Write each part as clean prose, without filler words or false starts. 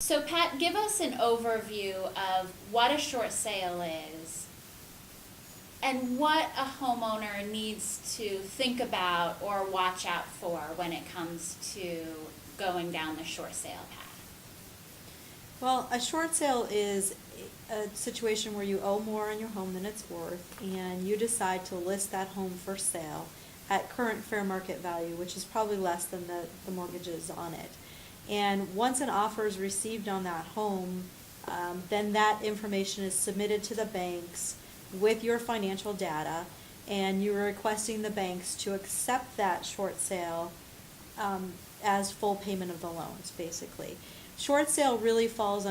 So Pat, give us an overview of what a short sale is and what a homeowner needs to think about or watch out for when it comes to going down the short sale path. Well, a short sale is a situation where you owe more on your home than it's worth, and you decide to list that home for sale at current fair market value, which is probably less than the mortgages on it. And once an offer is received on that home, then that information is submitted to the banks with your financial data, and you're requesting the banks to accept that short sale as full payment of the loans, basically. Short sale really falls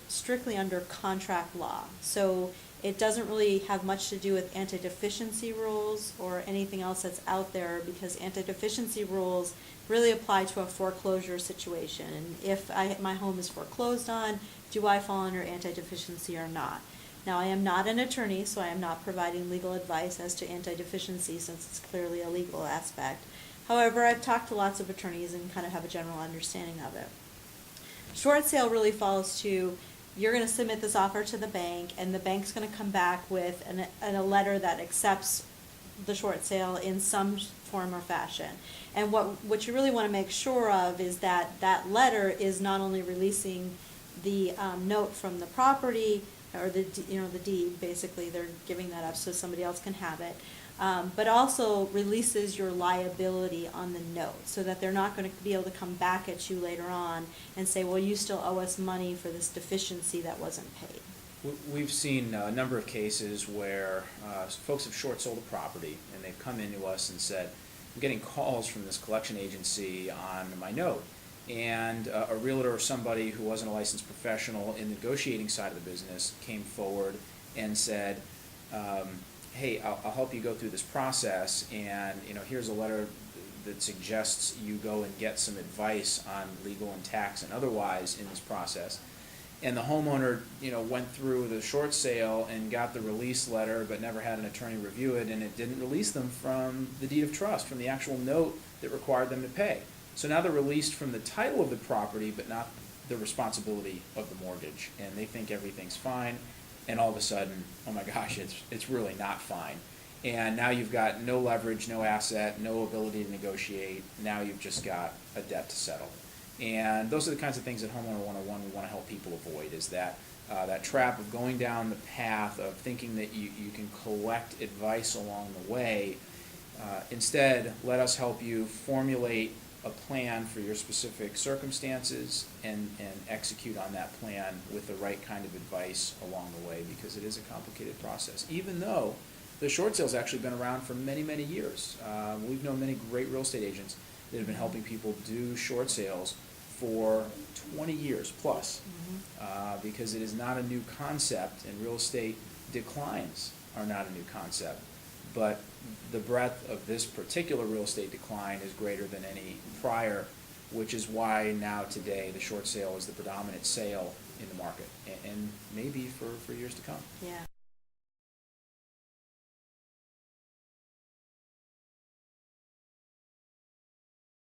strictly under contract law. So it doesn't really have much to do with anti-deficiency rules or anything else that's out there, because anti-deficiency rules really apply to a foreclosure situation. And if my home is foreclosed on, do I fall under anti-deficiency or not? Now, I am not an attorney, so I am not providing legal advice as to anti-deficiency, since it's clearly a legal aspect. However, I've talked to lots of attorneys and kind of have a general understanding of it. Short sale really falls to, you're going to submit this offer to the bank, and the bank's going to come back with a letter that accepts the short sale in some form or fashion. And what you really want to make sure of is that that letter is not only releasing the note from the property, or the deed, basically they're giving that up so somebody else can have it, but also releases your liability on the note, so that they're not going to be able to come back at you later on and say, well, you still owe us money for this deficiency that wasn't paid. We've seen a number of cases where folks have short sold a property, and they've come into us and said, I'm getting calls from this collection agency on my note. And a realtor or somebody who wasn't a licensed professional in the negotiating side of the business came forward and said, hey, I'll help you go through this process, and here's a letter that suggests you go and get some advice on legal and tax and otherwise in this process. And the homeowner went through the short sale and got the release letter, but never had an attorney review it, and it didn't release them from the deed of trust, from the actual note that required them to pay. So now they're released from the title of the property, but not the responsibility of the mortgage, and they think everything's fine, and all of a sudden, oh my gosh, it's really not fine. And now you've got no leverage, no asset, no ability to negotiate. Now you've just got a debt to settle. And those are the kinds of things that Homeowner 101 we want to help people avoid, is that trap of going down the path of thinking that you can collect advice along the way. Instead, let us help you formulate a plan for your specific circumstances and execute on that plan with the right kind of advice along the way, because it is a complicated process. Even though the short sale's actually been around for many, many years. We've known many great real estate agents that have been helping people do short sales for 20 years plus, because it is not a new concept, and real estate declines are not a new concept. But the breadth of this particular real estate decline is greater than any prior, which is why now today the short sale is the predominant sale in the market, and maybe for years to come. Yeah.